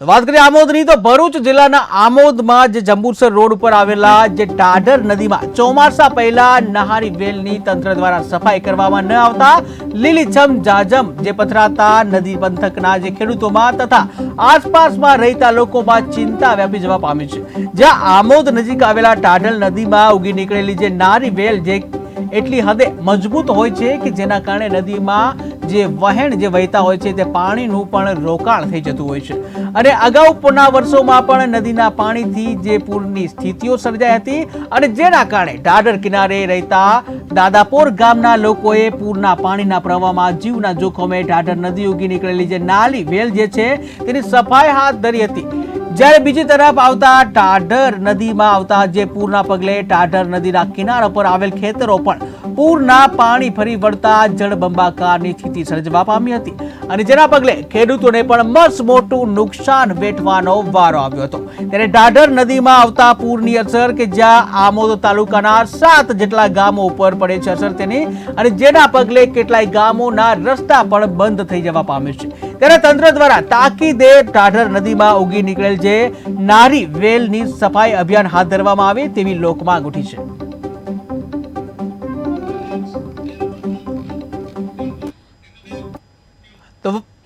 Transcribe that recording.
વાત કરીએ આમોદની તો ભરૂચ જિલ્લાના આમોદમાં જે જંબુસર રોડ ઉપર આવેલા જે ઢાઢર નદીમાં ચોમાસા પહેલા નહારી વેલની તંત્ર દ્વારા સફાઈ કરવામાં ન આવતા લીલીછમ જાજમ જે પથરાતા નદી પંથકના જે ખેડૂતોમાં તથા આસપાસમાં રહેતા લોકોમાં ચિંતા વ્યાપી જવા પામી છે। જ્યાં આમોદ નજીક આવેલા ઢાઢર નદીમાં ઉગી નીકળેલી જે નારી વેલ જે એટલી હદે મજબૂત હોય છે કે જેના કારણે નદીમાં જે વહેણ જે વહેતા હોય છે તે પાણીનું પણ રોકાણ થઈ જતું હોય છે અને અગાઉના વર્ષોમાં પણ નદીના પાણીથી જે પૂરની સ્થિતિઓ સર્જાઈ હતી અને જેના કારણે ઢાઢર કિનારે રહેતા દાદાપોર ગામના લોકોએ પૂરના પાણીના પ્રવાહમાં જીવના જોખમે ઢાઢર નદી ઉગી નીકળેલી જે નાલી વેલ જે છે તેની સફાઈ હાથ ધરી હતી। જ્યારે બીજી તરફ આવતા ઢાઢર નદીમાં આવતા જે પૂરના પગલે ઢાઢર નદીના કિનારા પર આવેલ ખેતરો પણ પૂરના પાણી ફરી વળતા જળબંબાકારની સ્થિતિ સર્જવા પામી હતી અને જેના પગલે ખેડૂતોને પણ મસ્ત મોટું નુકસાન વેઠવાનો વારો આવ્યો હતો। ત્યારે ઢાઢર નદીમાં આવતા પૂરની અસર કે જ્યાં આમોદ તાલુકાના 7 જેટલા ગામો ઉપર પડે છે અસર તેની અને જેના પગલે કેટલાય ગામોના રસ્તા પણ બંધ થઈ જવા પામે છે। ત્યારે તંત્ર દ્વારા તાકીદે ઢાઢર નદીમાં ઉગી નીકળેલ જે નારી વેલની સફાઈ અભિયાન હાથ ધરવામાં આવે તેવી લોકમાંગ ઉઠી છે।